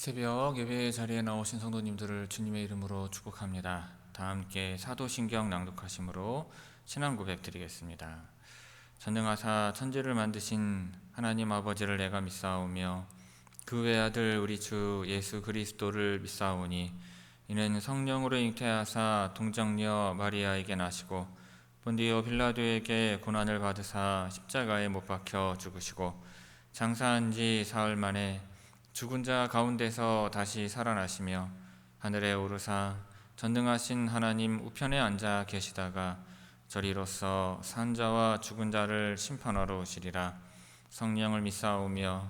새벽 예배 자리에 나오신 성도님들을 주님의 이름으로 축복합니다. 다 함께 사도신경 낭독하심으로 신앙 고백 드리겠습니다. 전능하사 천지를 만드신 하나님 아버지를 내가 믿사오며 그 외아들 우리 주 예수 그리스도를 믿사오니 이는 성령으로 잉태하사 동정녀 마리아에게 나시고 본디오 빌라도에게 고난을 받으사 십자가에 못 박혀 죽으시고 장사한 지 사흘 만에 죽은 자 가운데서 다시 살아나시며 하늘에 오르사 전능하신 하나님 우편에 앉아 계시다가 저리로서 산 자와 죽은 자를 심판하러 오시리라. 성령을 믿사오며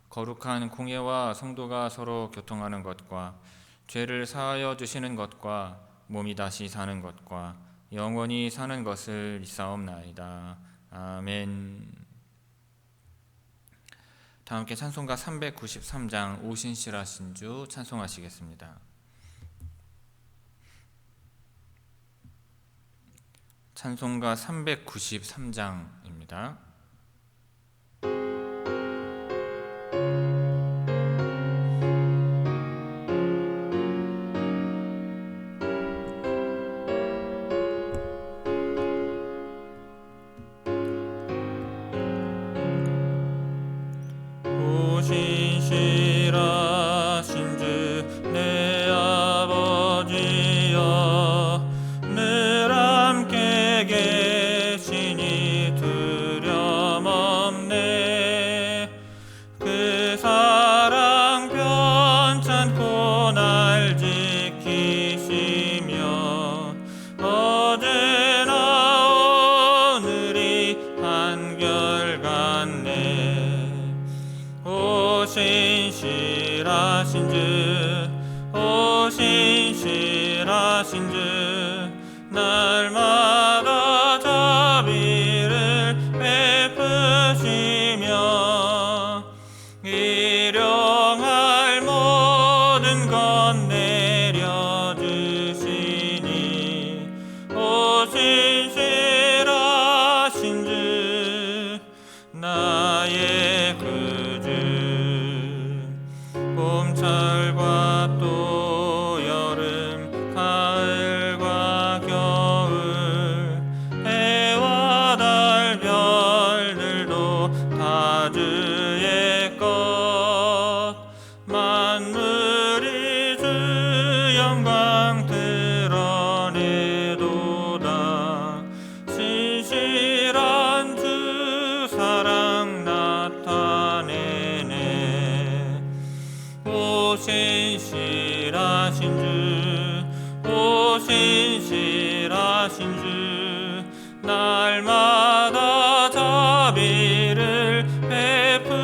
거룩한 공예와 성도가 서로 교통하는 것과 죄를 사하여 주시는 것과 몸이 다시 사는 것과 영원히 사는 것을 믿사옵나이다. 아멘. 다 함께 찬송가 393장 오신실하신 주 찬송하시겠습니다. 찬송가 393장입니다. 신실하신 주 내 아버지여 늘 함께 계시니 두려움 없네. 그 사랑 변찮고 날 지키시며 어제나 오늘이 한결같네. 신실하신 주, 오 신실하신 주, 날마다 자비를 베푸시며 일용할 모든 것 내려주시니 오 신실하신 주, 나의 봄철과 또 여름, 가을과 겨울, 해와 달, 별들도 다 주의 것. 만물이 주 영광 드러내도다. 신실한 주 사랑 나타내네. 오 신실하신 주, 오 신실하신 주, 날마다 자비를 베푸시며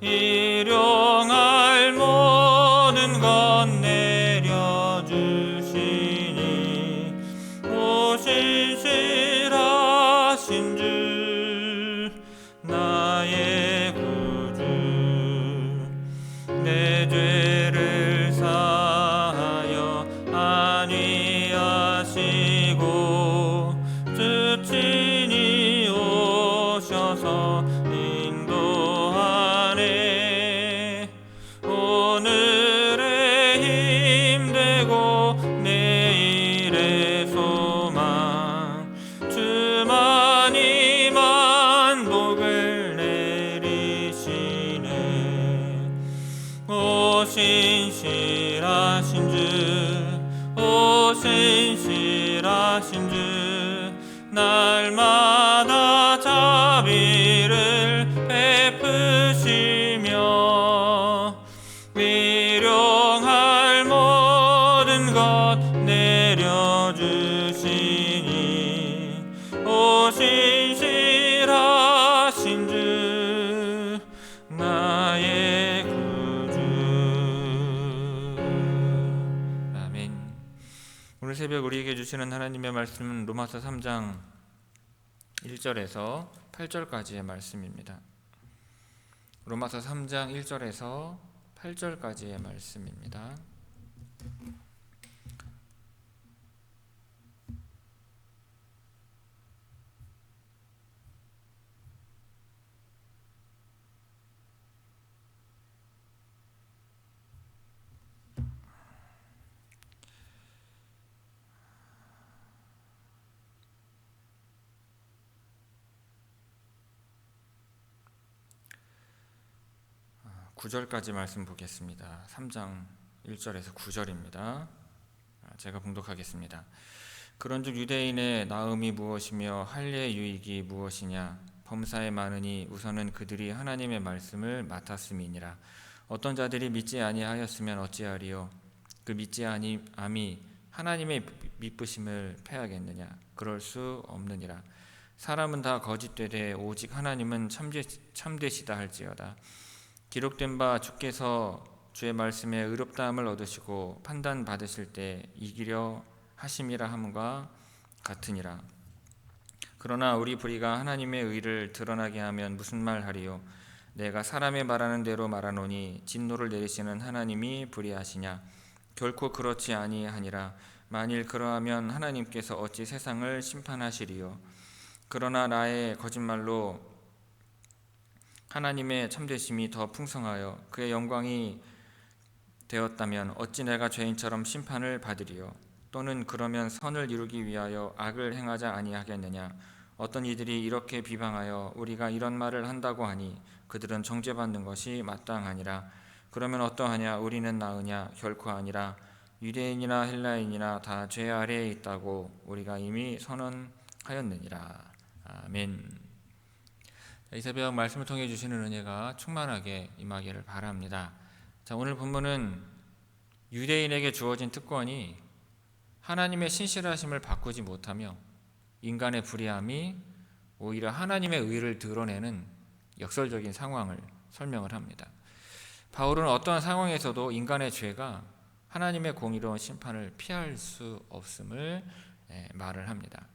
일용할 모든 것 내려주시니 오 신실하신 주, 나의 내 죄를 사하여 안위하시고 주 친히 오셔서 인도하네. 오늘의 힘되고 내일의 소망, 주만이 만복을 내리시네. 오 신실하신 주, 오 신실하신 주, 날마다 자비를 베푸시며 일용할 모든 것 내려주시니 오 신실하신 주, 나의 오늘 새벽 우리에게 주시는 하나님의 말씀은 로마서 3장 1절에서 8절까지의 말씀입니다. 로마서 3장 1절에서 8절까지의 말씀입니다. 9절까지 말씀 보겠습니다. 3장 1절에서 9절입니다. 제가 봉독하겠습니다. 그런즉 유대인의 나음이 무엇이며 할례의 유익이 무엇이냐? 범사에 많으니 우선은 그들이 하나님의 말씀을 맡았음이니라. 어떤 자들이 믿지 아니하였으면 어찌하리요? 그 믿지 아니함이 하나님의 미쁘심을 패하겠느냐? 그럴 수 없느니라. 사람은 다 거짓되되 오직 하나님은 참되시다 할지어다. 기록된 바 주께서 주의 말씀에 의롭다함을 얻으시고 판단 받으실 때 이기려 하심이라 함과 같으니라. 그러나 우리 불의가 하나님의 의를 드러나게 하면 무슨 말 하리요? 내가 사람의 말하는 대로 말하노니 진노를 내리시는 하나님이 불의하시냐? 결코 그렇지 아니하니라. 만일 그러하면 하나님께서 어찌 세상을 심판하시리요? 그러나 나의 거짓말로 하나님의 참되심이 더 풍성하여 그의 영광이 되었다면 어찌 내가 죄인처럼 심판을 받으리요? 또는 그러면 선을 이루기 위하여 악을 행하자 아니하겠느냐? 어떤 이들이 이렇게 비방하여 우리가 이런 말을 한다고 하니 그들은 정죄받는 것이 마땅하니라. 그러면 어떠하냐? 우리는 나으냐? 결코 아니라. 유대인이나 헬라인이나 다 죄 아래에 있다고 우리가 이미 선언하였느니라. 아멘. 이 새벽 말씀을 통해 주시는 은혜가 충만하게 임하기를 바랍니다. 자, 오늘 본문은 유대인에게 주어진 특권이 하나님의 신실하심을 바꾸지 못하며 인간의 불의함이 오히려 하나님의 의를 드러내는 역설적인 상황을 설명을 합니다. 바울은 어떠한 상황에서도 인간의 죄가 하나님의 공의로운 심판을 피할 수 없음을 말을 합니다.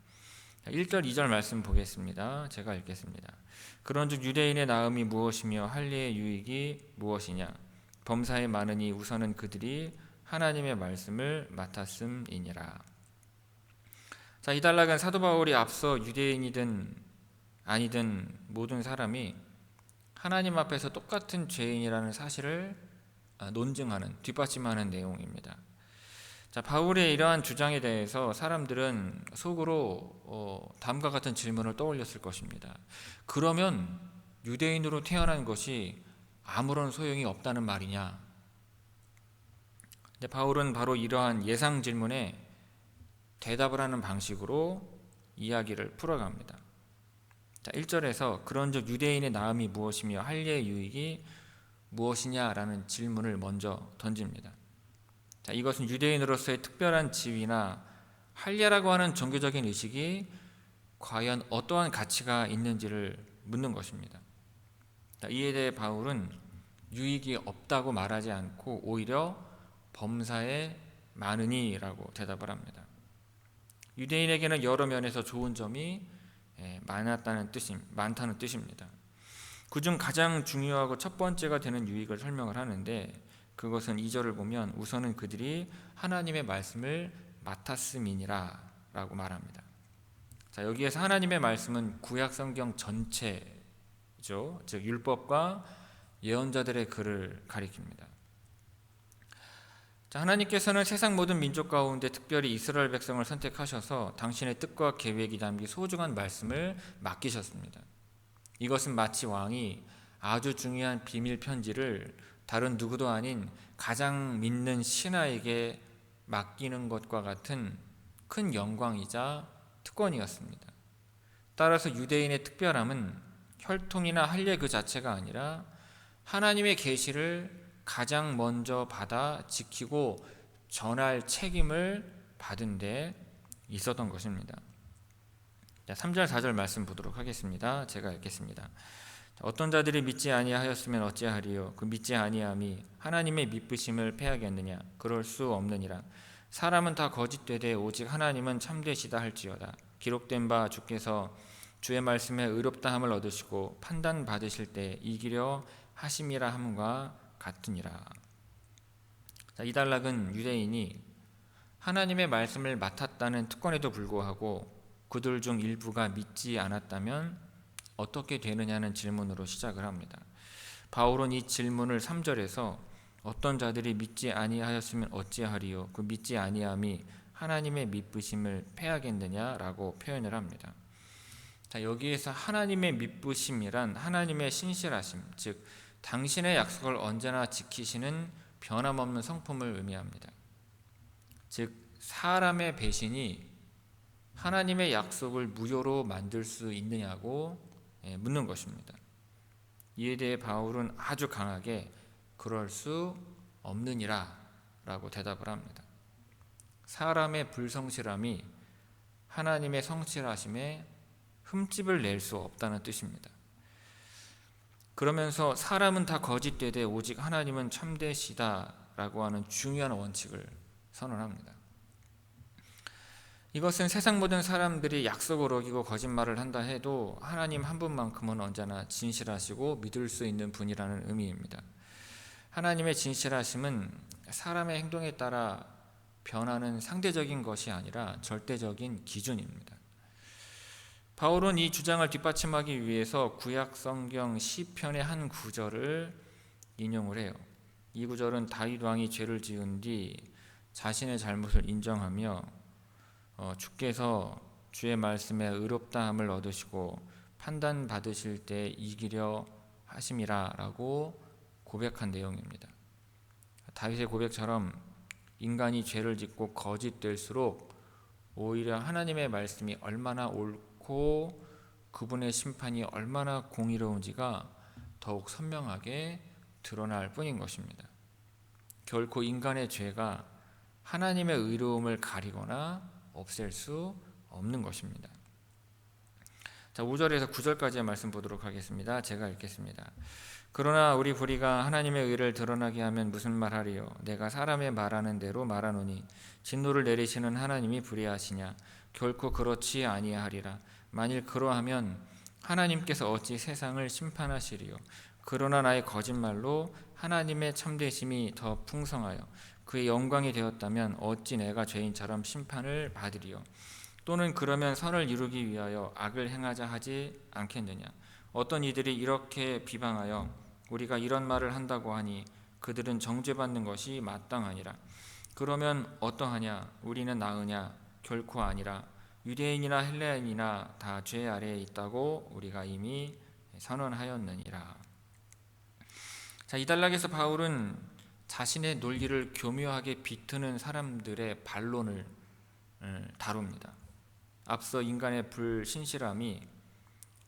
1절 2절 말씀 보겠습니다. 제가 읽겠습니다. 그런즉 유대인의 나음이 무엇이며 할례의 유익이 무엇이냐? 범사에 많으니 우선은 그들이 하나님의 말씀을 맡았음이니라. 자, 이 단락은 사도 바울이 앞서 유대인이든 아니든 모든 사람이 하나님 앞에서 똑같은 죄인이라는 사실을 논증하는, 뒷받침하는 내용입니다. 자, 바울의 이러한 주장에 대해서 사람들은 속으로 다음과 같은 질문을 떠올렸을 것입니다. 그러면 유대인으로 태어난 것이 아무런 소용이 없다는 말이냐? 근데 바울은 바로 이러한 예상 질문에 대답을 하는 방식으로 이야기를 풀어갑니다. 자, 1절에서 그런즉 유대인의 나음이 무엇이며 할례의 유익이 무엇이냐라는 질문을 먼저 던집니다. 자, 이것은 유대인으로서의 특별한 지위나 할례라고 하는 종교적인 의식이 과연 어떠한 가치가 있는지를 묻는 것입니다. 자, 이에 대해 바울은 유익이 없다고 말하지 않고 오히려 범사에 많으니라고 대답을 합니다. 유대인에게는 여러 면에서 좋은 점이 많다는 뜻입니다. 그중 가장 중요하고 첫 번째가 되는 유익을 설명을 하는데 그것은 2절을 보면 우선은 그들이 하나님의 말씀을 맡았음이니라 라고 말합니다. 자, 여기에서 하나님의 말씀은 구약 성경 전체죠. 즉 율법과 예언자들의 글을 가리킵니다. 자, 하나님께서는 세상 모든 민족 가운데 특별히 이스라엘 백성을 선택하셔서 당신의 뜻과 계획이 담긴 소중한 말씀을 맡기셨습니다. 이것은 마치 왕이 아주 중요한 비밀 편지를 다른 누구도 아닌 가장 믿는 신하에게 맡기는 것과 같은 큰 영광이자 특권이었습니다. 따라서 유대인의 특별함은 혈통이나 할례 그 자체가 아니라 하나님의 계시를 가장 먼저 받아 지키고 전할 책임을 받은 데 있었던 것입니다. 3절 4절 말씀 보도록 하겠습니다. 제가 읽겠습니다. 어떤 자들이 믿지 아니하였으면 어찌하리요? 그 믿지 아니함이 하나님의 미쁘심을 패하겠느냐? 그럴 수 없느니라. 사람은 다 거짓되되 오직 하나님은 참되시다 할지어다. 기록된 바 주께서 주의 말씀에 의롭다함을 얻으시고 판단 받으실 때 이기려 하심이라 함과 같으니라. 자, 이 단락은 유대인이 하나님의 말씀을 맡았다는 특권에도 불구하고 그들 중 일부가 믿지 않았다면 어떻게 되느냐는 질문으로 시작을 합니다. 바울은 이 질문을 3절에서 어떤 자들이 믿지 아니하였으면 어찌하리요? 그 믿지 아니함이 하나님의 미쁘심을 패하겠느냐라고 표현을 합니다. 자, 여기에서 하나님의 미쁘심이란 하나님의 신실하심, 즉 당신의 약속을 언제나 지키시는 변함없는 성품을 의미합니다. 즉 사람의 배신이 하나님의 약속을 무효로 만들 수 있느냐고 묻는 것입니다. 이에 대해 바울은 아주 강하게 그럴 수 없느니라 라고 대답을 합니다. 사람의 불성실함이 하나님의 성실하심에 흠집을 낼 수 없다는 뜻입니다. 그러면서 사람은 다 거짓되되 오직 하나님은 참되시다 라고 하는 중요한 원칙을 선언합니다. 이것은 세상 모든 사람들이 약속을 어기고 거짓말을 한다 해도 하나님 한 분만큼은 언제나 진실하시고 믿을 수 있는 분이라는 의미입니다. 하나님의 진실하심은 사람의 행동에 따라 변하는 상대적인 것이 아니라 절대적인 기준입니다. 바울은 이 주장을 뒷받침하기 위해서 구약 성경 시편의 한 구절을 인용을 해요. 이 구절은 다윗 왕이 죄를 지은 뒤 자신의 잘못을 인정하며 주께서 주의 말씀에 의롭다함을 얻으시고 판단 받으실 때 이기려 하심이라 라고 고백한 내용입니다. 다윗의 고백처럼 인간이 죄를 짓고 거짓될수록 오히려 하나님의 말씀이 얼마나 옳고 그분의 심판이 얼마나 공의로운지가 더욱 선명하게 드러날 뿐인 것입니다. 결코 인간의 죄가 하나님의 의로움을 가리거나 없앨 수 없는 것입니다. 자, 5절에서 9절까지의 말씀 보도록 하겠습니다. 제가 읽겠습니다. 그러나 우리 불의가 하나님의 의를 드러나게 하면 무슨 말하리요? 내가 사람의 말하는 대로 말하노니 진노를 내리시는 하나님이 불의하시냐? 결코 그렇지 아니하리라. 만일 그러하면 하나님께서 어찌 세상을 심판하시리요? 그러나 나의 거짓말로 하나님의 참되심이 더 풍성하여 그의 영광이 되었다면 어찌 내가 죄인처럼 심판을 받으리요? 또는 그러면 선을 이루기 위하여 악을 행하자 하지 않겠느냐? 어떤 이들이 이렇게 비방하여 우리가 이런 말을 한다고 하니 그들은 정죄받는 것이 마땅하니라. 그러면 어떠하냐? 우리는 나으냐? 결코 아니라. 유대인이나 헬레인이나 다 죄 아래에 있다고 우리가 이미 선언하였느니라. 자, 이 단락에서 바울은 자신의 논리를 교묘하게 비트는 사람들의 반론을 다룹니다. 앞서 인간의 불신실함이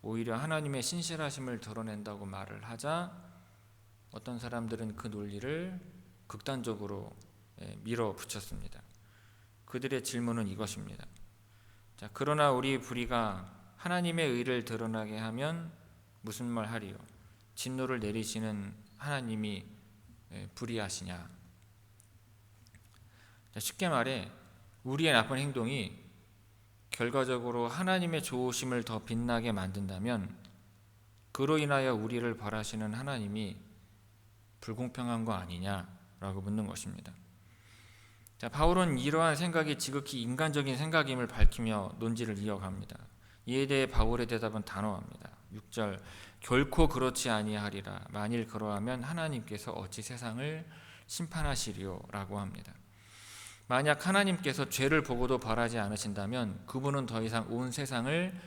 오히려 하나님의 신실하심을 드러낸다고 말을 하자 어떤 사람들은 그 논리를 극단적으로 밀어붙였습니다. 그들의 질문은 이것입니다. 자, 그러나 우리 불의가 하나님의 의를 드러나게 하면 무슨 말 하리요? 진노를 내리시는 하나님이 불의하시냐? 자, 쉽게 말해 우리의 나쁜 행동이 결과적으로 하나님의 좋으심을 더 빛나게 만든다면 그로 인하여 우리를 벌하시는 하나님이 불공평한 거 아니냐라고 묻는 것입니다. 자, 바울은 이러한 생각이 지극히 인간적인 생각임을 밝히며 논지를 이어갑니다. 이에 대해 바울의 대답은 단호합니다. 6절 결코 그렇지 아니하리라. 만일 그러하면 하나님께서 어찌 세상을 심판하시리요? 라고 합니다. 만약 하나님께서 죄를 보고도 벌하지 않으신다면 그분은 더 이상 온 세상을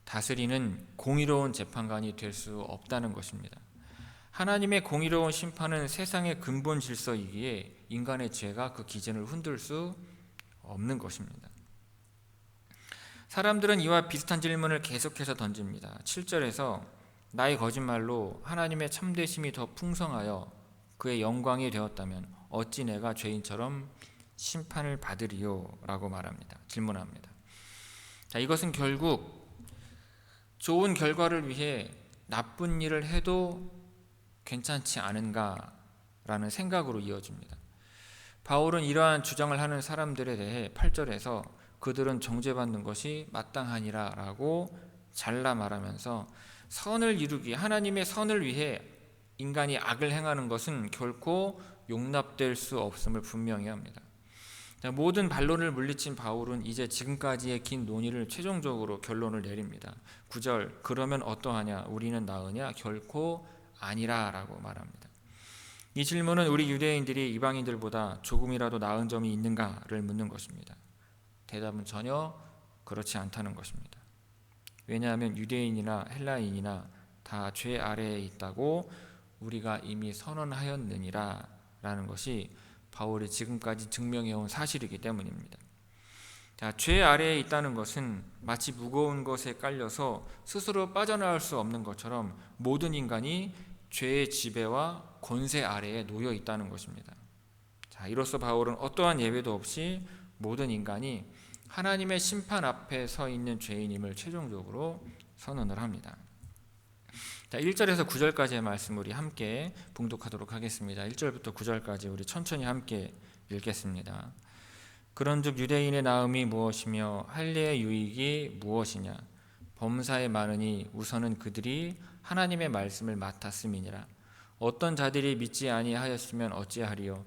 다스리는 공의로운 재판관이 될 수 없다는 것입니다. 하나님의 공의로운 심판은 세상의 근본 질서이기에 인간의 죄가 그 기준을 흔들 수 없는 것입니다. 사람들은 이와 비슷한 질문을 계속해서 던집니다. 7절에서 나의 거짓말로 하나님의 참되심이 더 풍성하여 그의 영광이 되었다면 어찌 내가 죄인처럼 심판을 받으리요? 라고 말합니다. 질문합니다. 자, 이것은 결국 좋은 결과를 위해 나쁜 일을 해도 괜찮지 않은가라는 생각으로 이어집니다. 바울은 이러한 주장을 하는 사람들에 대해 8절에서 그들은 정죄받는 것이 마땅하니라 라고 잘라 말하면서 선을 이루기, 하나님의 선을 위해 인간이 악을 행하는 것은 결코 용납될 수 없음을 분명히 합니다. 모든 반론을 물리친 바울은 이제 지금까지의 긴 논의를 최종적으로 결론을 내립니다. 9절 그러면 어떠하냐? 우리는 나으냐? 결코 아니라 라고 말합니다. 이 질문은 우리 유대인들이 이방인들보다 조금이라도 나은 점이 있는가를 묻는 것입니다. 대답은 전혀 그렇지 않다는 것입니다. 왜냐하면 유대인이나 헬라인이나 다 죄 아래에 있다고 우리가 이미 선언하였느니라 라는 것이 바울이 지금까지 증명해온 사실이기 때문입니다. 자, 죄 아래에 있다는 것은 마치 무거운 것에 깔려서 스스로 빠져나올 수 없는 것처럼 모든 인간이 죄의 지배와 권세 아래에 놓여 있다는 것입니다. 자, 이로써 바울은 어떠한 예외도 없이 모든 인간이 하나님의 심판 앞에 서 있는 죄인임을 최종적으로 선언을 합니다. 자, 1절에서 9절까지의 말씀 우리 함께 봉독하도록 하겠습니다. 1절부터 9절까지 우리 천천히 함께 읽겠습니다. 그런즉 유대인의 나음이 무엇이며 할례의 유익이 무엇이냐? 범사에 많으니 우선은 그들이 하나님의 말씀을 맡았음이니라. 어떤 자들이 믿지 아니하였으면 어찌하리요?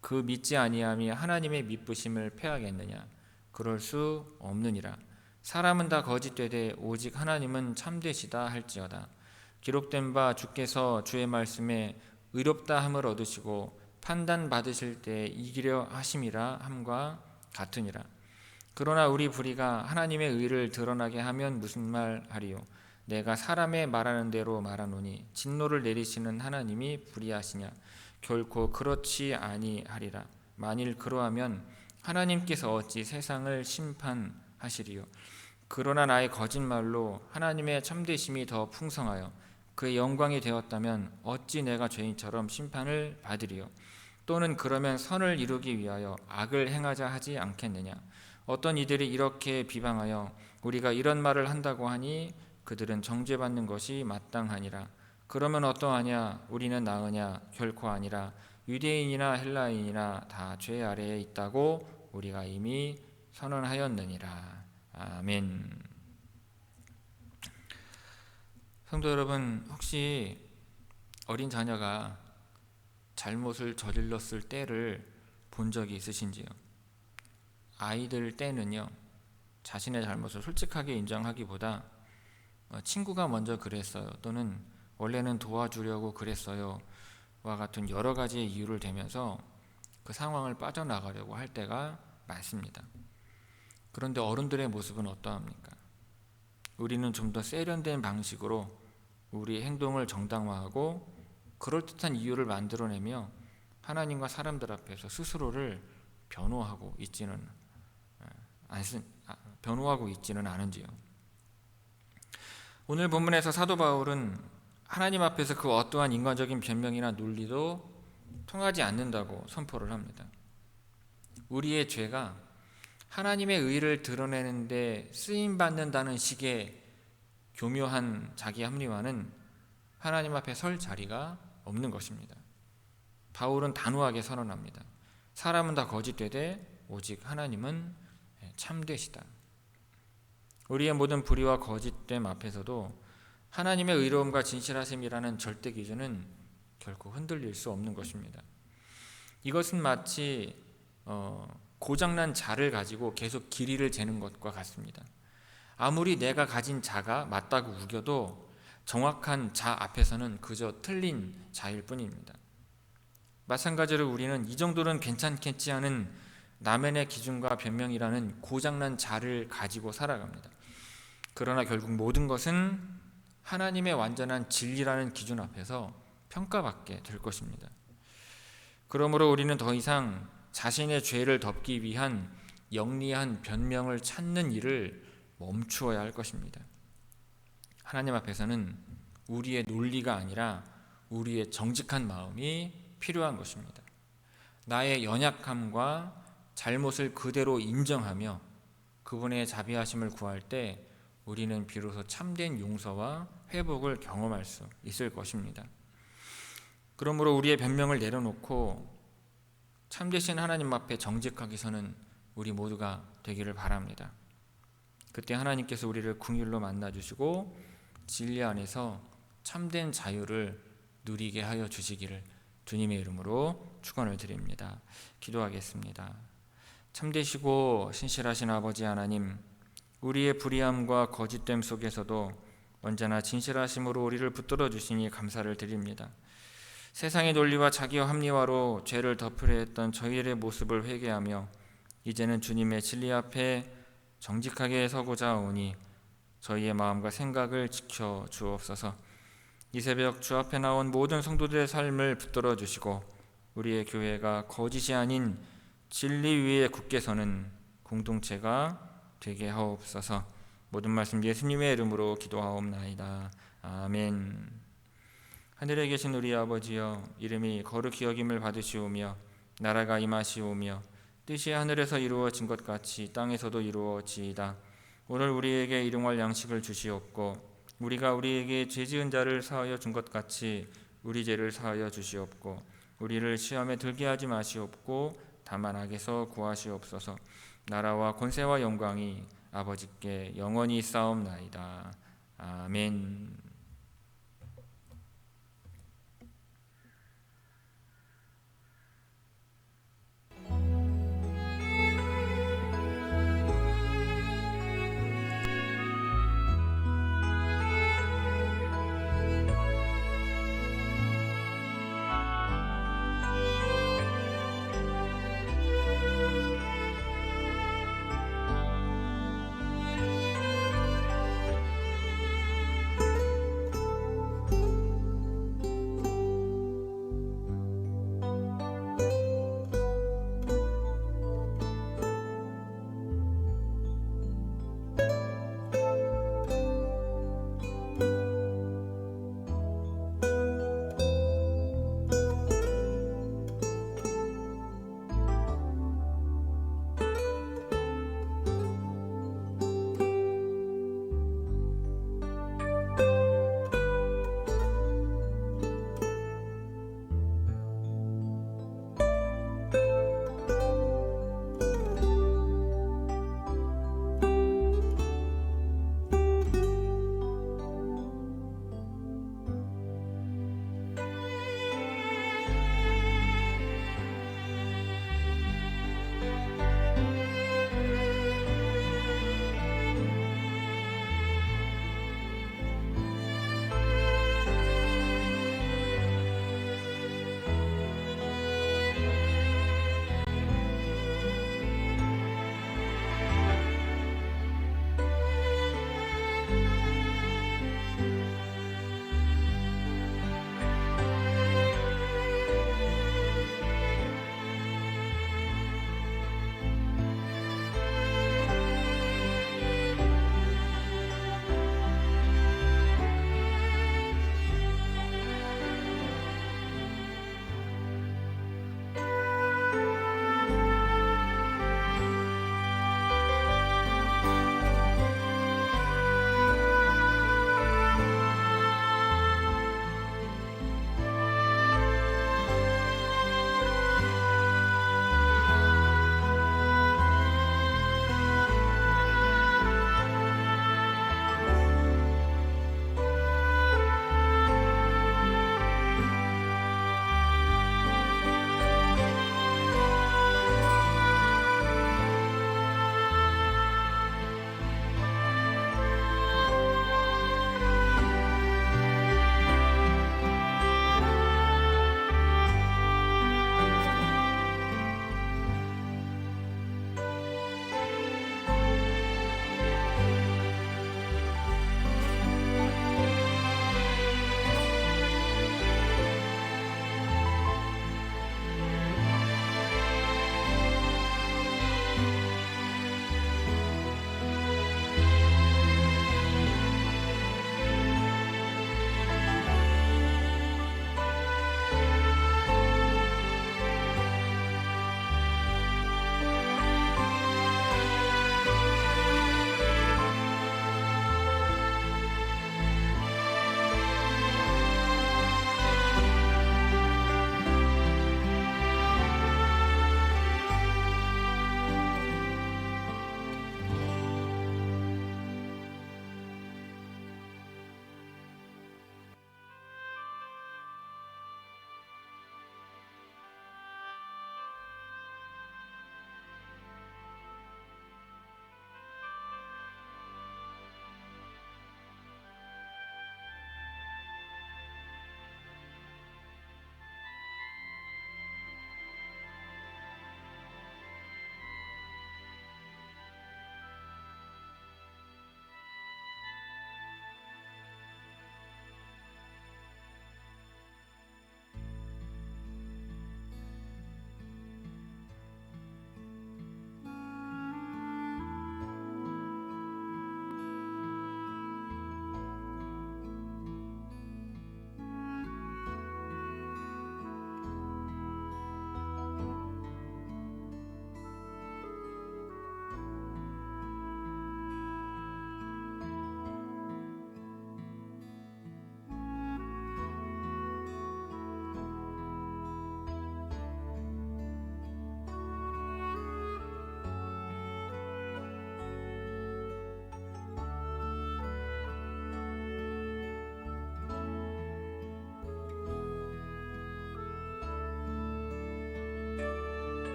그 믿지 아니함이 하나님의 미쁘심을 패하겠느냐? 그럴 수 없느니라. 사람은 다 거짓되되 오직 하나님은 참되시다 할지어다. 기록된 바 주께서 주의 말씀에 의롭다 함을 얻으시고 판단 받으실 때 이기려 하심이라 함과 같으니라. 그러나 우리 불의가 하나님의 의를 드러나게 하면 무슨 말 하리요? 내가 사람의 말하는 대로 말하노니 진노를 내리시는 하나님이 불의하시냐? 결코 그렇지 아니하리라. 만일 그러하면 하나님께서 어찌 세상을 심판하시리요? 그러나 나의 거짓말로 하나님의 참되심이 더 풍성하여 그의 영광이 되었다면 어찌 내가 죄인처럼 심판을 받으리요? 또는 그러면 선을 이루기 위하여 악을 행하자 하지 않겠느냐? 어떤 이들이 이렇게 비방하여 우리가 이런 말을 한다고 하니 그들은 정죄받는 것이 마땅하니라. 그러면 어떠하냐? 우리는 나으냐? 결코 아니라. 유대인이나 헬라인이나 다 죄 아래에 있다고 우리가 이미 선언하였느니라. 아멘. 성도 여러분, 혹시 어린 자녀가 잘못을 저질렀을 때를 본 적이 있으신지요? 아이들 때는요, 자신의 잘못을 솔직하게 인정하기보다 친구가 먼저 그랬어요, 또는 원래는 도와주려고 그랬어요 와 같은 여러 가지의 이유를 대면서 그 상황을 빠져나가려고 할 때가 많습니다. 그런데 어른들의 모습은 어떠합니까? 우리는 좀 더 세련된 방식으로 우리의 행동을 정당화하고 그럴듯한 이유를 만들어내며 하나님과 사람들 앞에서 스스로를 변호하고 있지는 않은지요. 오늘 본문에서 사도 바울은 하나님 앞에서 그 어떠한 인간적인 변명이나 논리도 통하지 않는다고 선포를 합니다. 우리의 죄가 하나님의 의를 드러내는데 쓰임받는다는 식의 교묘한 자기 합리화는 하나님 앞에 설 자리가 없는 것입니다. 바울은 단호하게 선언합니다. 사람은 다 거짓되되 오직 하나님은 참되시다. 우리의 모든 불의와 거짓됨 앞에서도 하나님의 의로움과 진실하심이라는 절대 기준은 결코 흔들릴 수 없는 것입니다. 이것은 마치 고장난 자를 가지고 계속 길이를 재는 것과 같습니다. 아무리 내가 가진 자가 맞다고 우겨도 정확한 자 앞에서는 그저 틀린 자일 뿐입니다. 마찬가지로 우리는 이 정도는 괜찮겠지 하는 나만의 기준과 변명이라는 고장난 자를 가지고 살아갑니다. 그러나 결국 모든 것은 하나님의 완전한 진리라는 기준 앞에서 평가받게 될 것입니다. 그러므로 우리는 더 이상 자신의 죄를 덮기 위한 영리한 변명을 찾는 일을 멈추어야 할 것입니다. 하나님 앞에서는 우리의 논리가 아니라 우리의 정직한 마음이 필요한 것입니다. 나의 연약함과 잘못을 그대로 인정하며 그분의 자비하심을 구할 때 우리는 비로소 참된 용서와 회복을 경험할 수 있을 것입니다. 그러므로 우리의 변명을 내려놓고 참되신 하나님 앞에 정직하게 서는 우리 모두가 되기를 바랍니다. 그때 하나님께서 우리를 긍휼로 만나주시고 진리 안에서 참된 자유를 누리게 하여 주시기를 주님의 이름으로 축원을 드립니다. 기도하겠습니다. 참되시고 신실하신 아버지 하나님, 우리의 불의함과 거짓됨 속에서도 언제나 진실하심으로 우리를 붙들어 주시니 감사를 드립니다. 세상의 논리와 자기와 합리화로 죄를 덮으려 했던 저희의 모습을 회개하며 이제는 주님의 진리 앞에 정직하게 서고자 하오니 저희의 마음과 생각을 지켜 주옵소서. 이 새벽 주 앞에 나온 모든 성도들의 삶을 붙들어 주시고 우리의 교회가 거짓이 아닌 진리 위에 굳게 서는 공동체가 되게 하옵소서. 모든 말씀 예수님의 이름으로 기도하옵나이다. 아멘. 하늘에 계신 우리 아버지여, 이름이 거룩히 여김을 받으시오며 나라가 임하시오며 뜻이 하늘에서 이루어진 것 같이 땅에서도 이루어지이다. 오늘 우리에게 일용할 양식을 주시옵고 우리가 우리에게 죄 지은 자를 사하여 준 것 같이 우리 죄를 사하여 주시옵고 우리를 시험에 들게 하지 마시옵고 다만 악에서 구하시옵소서. 나라와 권세와 영광이 아버지께 영원히 있사옵나이다. 아멘.